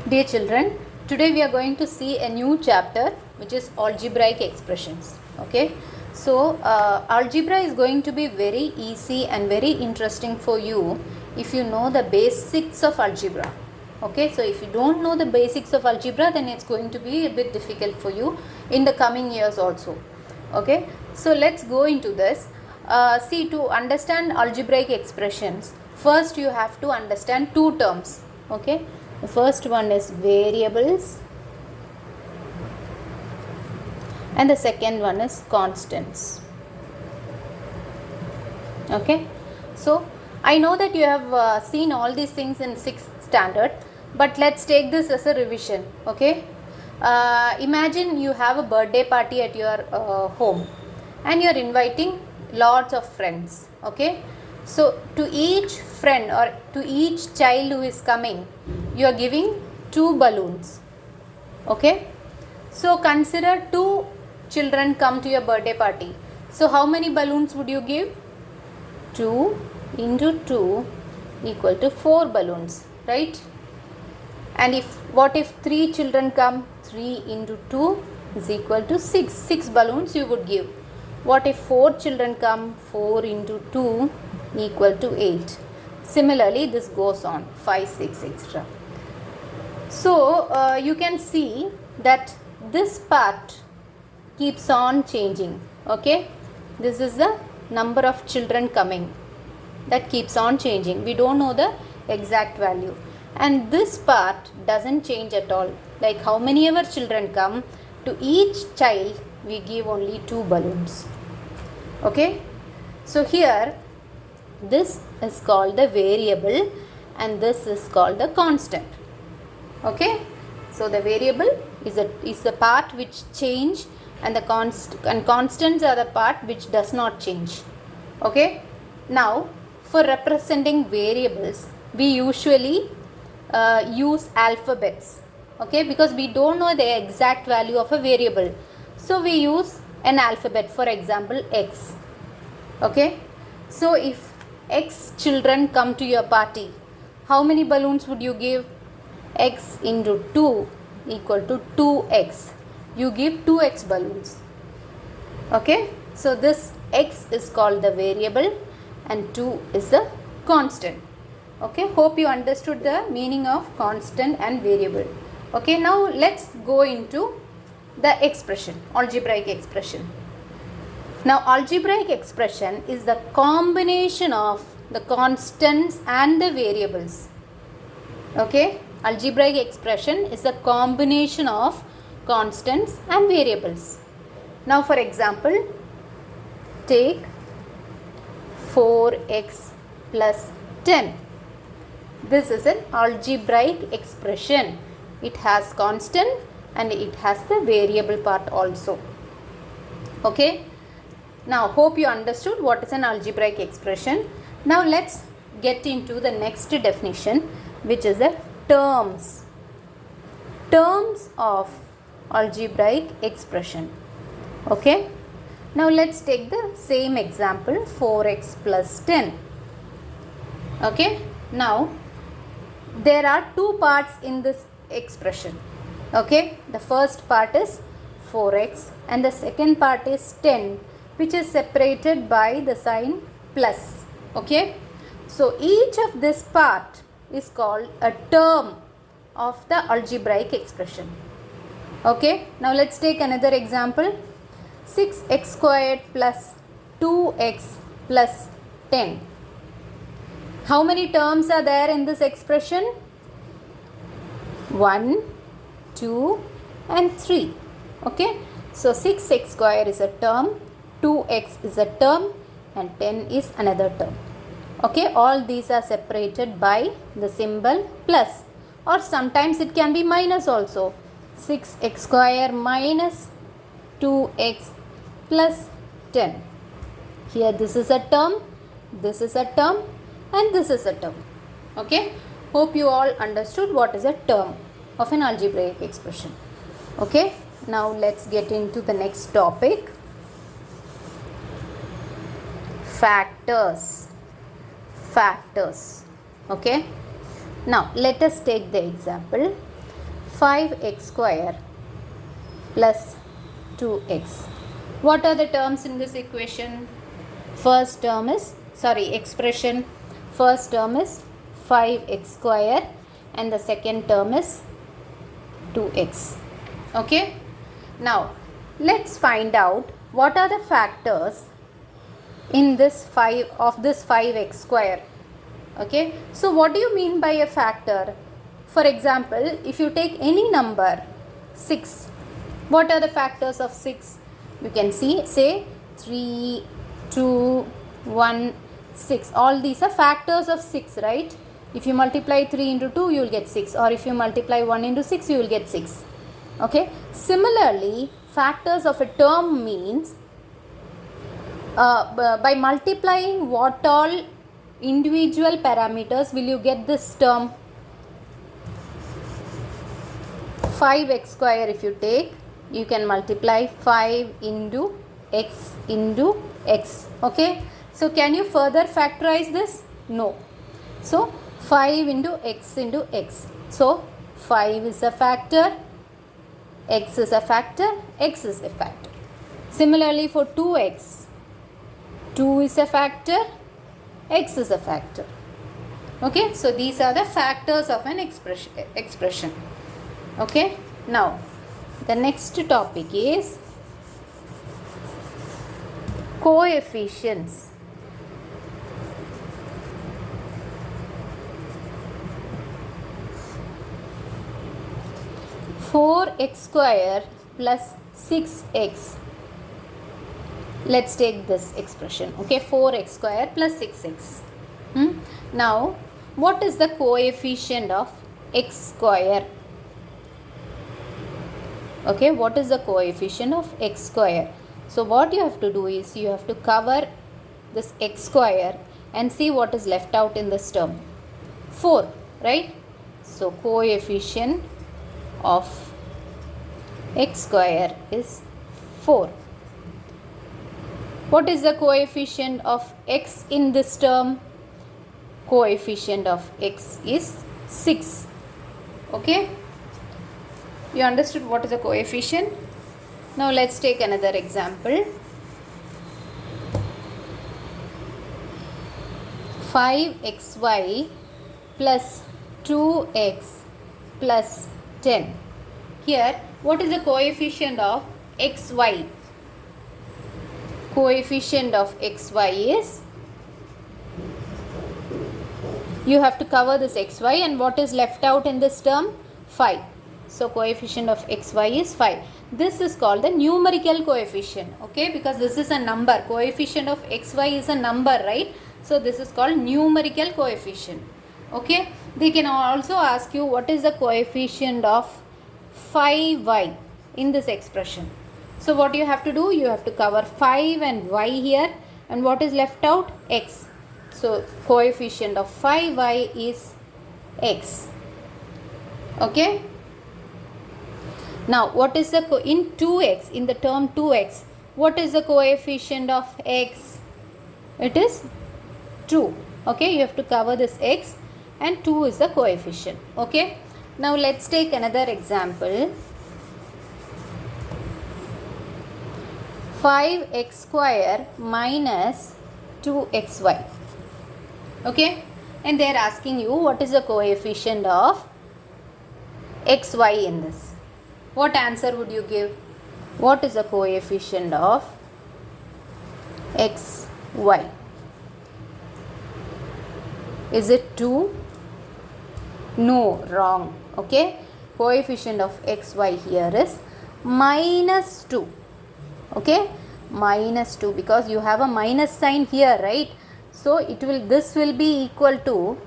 Dear children, today we are going to see a new chapter which is algebraic expressions. Okay, so algebra is going to be very easy and very interesting for you if you know the basics of algebra. Okay, so if you don't know the basics of algebra, then it's going to be a bit difficult for you in the coming years also. Okay, so let's go into this. See, to understand algebraic expressions, first you have to understand two terms. Okay, the first one is variables and the second one is constants. Okay, so I know that you have seen all these things in 6th standard, but let's take this as a revision. Okay, imagine you have a birthday party at your home and you are inviting lots of friends. Okay, so to each friend or to each child who is coming, you are giving 2 balloons. Okay, so consider 2 children come to your birthday party. So how many balloons would you give? 2 into 2 equal to 4 balloons, right? And what if 3 children come? 3 into 2 is equal to 6. 6 balloons you would give. What if 4 children come? 4 into 2 equal to 8. Similarly, this goes on 5, 6, etc. So you can see that this part keeps on changing. Okay, this is the number of children coming, that keeps on changing. We don't know the exact value, and this part doesn't change at all. Like how many ever children come, to each child we give only 2 balloons. Okay, so here this is called the variable and this is called the constant. Okay, so the variable is the part which change, and the constants are the part which does not change. Okay, now for representing variables we usually use alphabets. Okay, because we don't know the exact value of a variable, so we use an alphabet. For example, x. Okay, so if x children come to your party, how many balloons would you give? X into 2 equal to 2x. You give 2x balloons. Okay, so this x is called the variable and 2 is the constant. Okay, hope you understood the meaning of constant and variable. Okay, now let's go into the expression, algebraic expression. Now algebraic expression is the combination of the constants and the variables. Okay, algebraic expression is a combination of constants and variables. Now for example, take 4x plus 10. This is an algebraic expression. It has constant and it has the variable part also. Okay, now hope you understood what is an algebraic expression. Now let's get into the next definition, which is the terms of algebraic expression. Okay, now let's take the same example, 4x plus 10. Okay, now there are 2 parts in this expression. Okay, the first part is 4x and the second part is 10, which is separated by the sign plus. Okay, so each of this part is called a term of the algebraic expression. Okay, now let's take another example, 6x squared plus 2x plus 10. How many terms are there in this expression? 1, 2 and 3. Okay, so 6x squared is a term, 2x is a term and 10 is another term. Okay, all these are separated by the symbol plus, or sometimes it can be minus also. 6x square minus 2x plus 10. Here this is a term, this is a term and this is a term. Okay, hope you all understood what is a term of an algebraic expression. Okay, now let's get into the next topic, factors. Okay, now let us take the example 5x square plus 2x. What are the terms in this equation? First term is, expression. First term is 5x square and the second term is 2x. Okay. Now, let's find out what are the factors in this 5x square. Okay. So, what do you mean by a factor? For example, if you take any number 6, what are the factors of 6? You can say 3, 2, 1, 6. All these are factors of 6, right? If you multiply 3 into 2, you will get 6. Or if you multiply 1 into 6, you will get 6. Okay. Similarly, factors of a term means by multiplying what all individual parameters will you get this term. 5x square if you take, you can multiply 5 into x into x. Okay. So, can you further factorize this? No. So, 5 into x into x. So, 5 is a factor, x is a factor, x is a factor. Similarly, for 2x, 2 is a factor, x is a factor. Okay. So, these are the factors of an expression. Okay. Now, the next topic is coefficients. (4x square plus 6x). Let's take this expression. Okay, 4x square plus 6x. Now, what is the coefficient of x square? Okay, what is the coefficient of x square? So, what you have to do is you have to cover this x square and see what is left out in this term. 4, right? So, coefficient of x square is 4. What is the coefficient of x in this term? Coefficient of x is 6. Okay. You understood what is the coefficient? Now, let's take another example. 5xy plus 2x plus 10. Here, what is the coefficient of xy? Coefficient of xy is, you have to cover this xy, and what is left out in this term? 5. So, coefficient of xy is 5. This is called the numerical coefficient. Okay, because this is a number. Coefficient of xy is a number, right? So, this is called numerical coefficient. Okay, they can also ask you what is the coefficient of 5y in this expression. So, what you have to do? You have to cover 5 and y here, and what is left out? X. So, coefficient of 5y is x. Okay. Now, what is the in 2x, in the term 2x, what is the coefficient of x? It is 2. Okay, you have to cover this x, and 2 is the coefficient. Okay. Now, let's take another example. 5x square minus 2xy. Okay, and they are asking you what is the coefficient of xy in this. What answer would you give? What is the coefficient of xy? Is it 2? No, wrong. Okay, coefficient of xy here is minus 2. Okay, minus 2, because you have a minus sign here, right? So, this will be equal to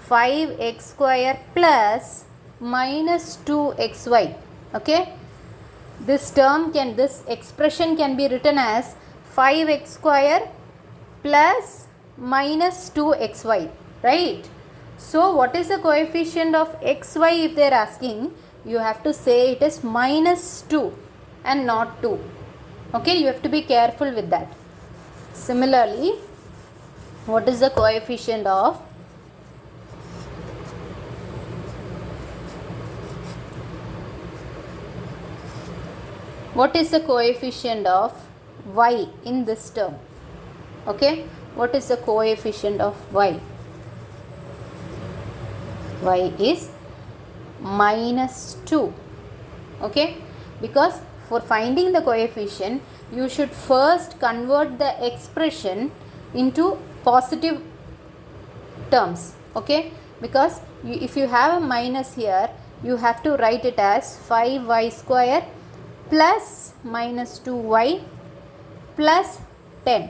5x square plus minus 2xy. Okay, this expression can be written as 5x square plus minus 2xy, right? So, what is the coefficient of xy if they are asking? You have to say it is minus 2 and not 2. Okay, you have to be careful with that. Similarly, what is the coefficient of What is the coefficient of y in this term? Okay, what is the coefficient of y? Y is -2. Okay, because for finding the coefficient you should first convert the expression into positive terms. Okay, because if you have a minus here, you have to write it as 5y square plus -2y plus 10.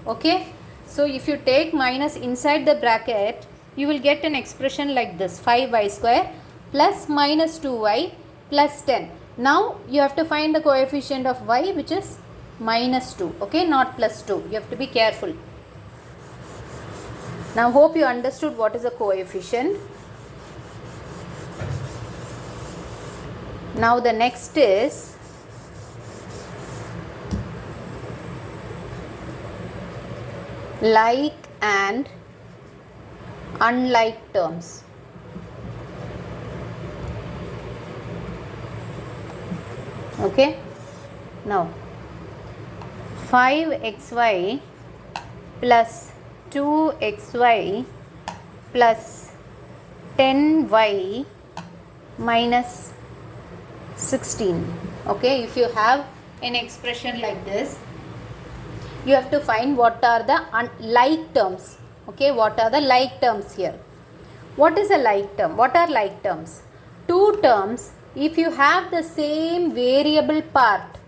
Okay, so if you take minus inside the bracket, you will get an expression like this: 5y square plus -2y plus 10. Now you have to find the coefficient of y, which is -2. Okay, not +2. You have to be careful. Now hope you understood what is a coefficient. Now the next is like and unlike terms. Okay, now 5xy plus 2xy plus 10y minus 16. Okay, if you have an expression like this, you have to find what are the like terms. Okay, what are the like terms here? What is a like term? What are like terms? Two terms, if you have the same variable part,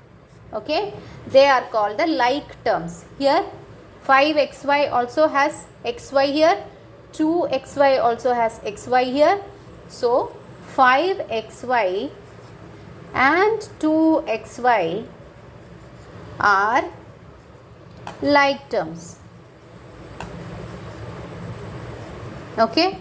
okay, they are called the like terms. Here 5xy also has xy here, 2xy also has xy here. So 5xy and 2xy are like terms. Okay,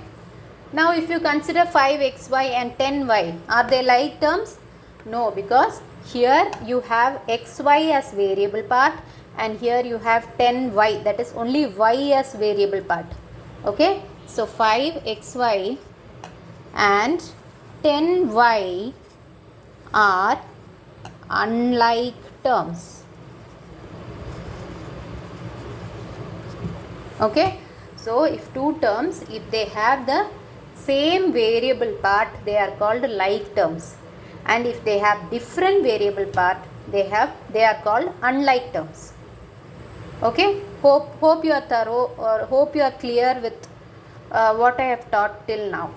now if you consider 5xy and 10y, are they like terms? No, because here you have xy as variable part and here you have 10y, that is only y as variable part. Okay, so 5xy and 10y are unlike terms. Okay, so if two terms, if they have the same variable part, they are called like terms, and if they have different variable part, they are called unlike terms. Okay, hope you are thorough, or hope you are clear with what I have taught till now.